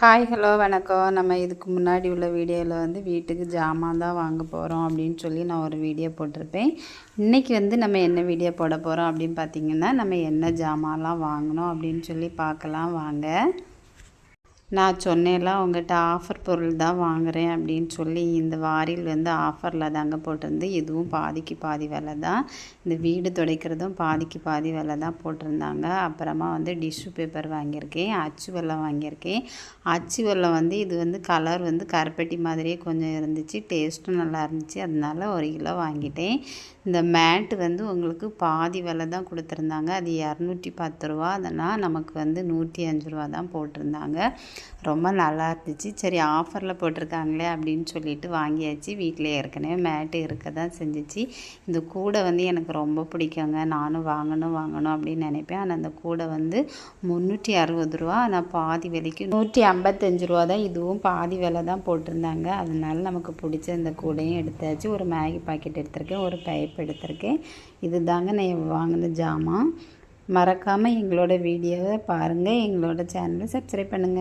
Hi hello வணக்கம். நம்ம இதுக்கு முன்னாடி உள்ள வீடியோவில் வந்து வீட்டுக்கு ஜாமான் தான் வாங்க போகிறோம் அப்படின்னு சொல்லி நான் ஒரு வீடியோ போட்டிருப்பேன். இன்றைக்கி வந்து நம்ம என்ன வீடியோ போட போகிறோம் அப்படின்னு பார்த்திங்கன்னா, நம்ம என்ன ஜாமான்லாம் வாங்கினோம் அப்படின்னு சொல்லி பார்க்கலாம் வாங்க. நான் சொன்னேன்ல உங்கள்கிட்ட ஆஃபர் பொருள் தான் வாங்குகிறேன் அப்படின்னு சொல்லி, இந்த வாரில் வந்து ஆஃபரில் தாங்க போட்டிருந்து. இதுவும் பாதிக்கு பாதி விலை தான். இந்த வீடு துடைக்கிறதும் பாதிக்கு பாதி விலை தான் போட்டிருந்தாங்க. அப்புறமா வந்து டிஷ்யூ பேப்பர் வாங்கியிருக்கேன், அச்சு வெல்லம் வாங்கியிருக்கேன். அச்சு வெல்லம் வந்து இது வந்து கலர் வந்து கருப்பட்டி மாதிரியே கொஞ்சம் இருந்துச்சு, டேஸ்ட்டும் நல்லா இருந்துச்சு, அதனால 1 கிலோ வாங்கிட்டேன். இந்த மேட்டு வந்து உங்களுக்கு பாதி விலை தான் கொடுத்துருந்தாங்க, அது 210 ரூபா. அதனால் நமக்கு வந்து 105 ரூபா தான் போட்டிருந்தாங்க. ரொம்ப நல்லா இருந்துச்சு. சரி ஆஃபரில் போட்டிருக்காங்களே அப்படின்னு சொல்லிட்டு வாங்கியாச்சு. வீட்டில் ஏற்கனவே மேட்டு இருக்க தான் செஞ்சிச்சு. இந்த கூடை வந்து எனக்கு ரொம்ப பிடிக்குங்க, நானும் வாங்கணும் அப்படின்னு நினைப்பேன். ஆனால் அந்த கூடை வந்து 360 ரூபா, ஆனால் பாதி விலைக்கு 155 ரூபா தான். இதுவும் பாதி விலை தான் போட்டிருந்தாங்க. அதனால நமக்கு பிடிச்ச இந்த கூடையும் எடுத்தாச்சு. ஒரு மேகி பாக்கெட் எடுத்திருக்கேன், ஒரு பைப் எடுத்திருக்கேன். இது தாங்க நான் வாங்கின ஜாமான். மறக்காமல் எங்களோட வீடியோவை பாருங்கள், எங்களோட சேனலை சப்ஸ்கிரைப் பண்ணுங்கள்.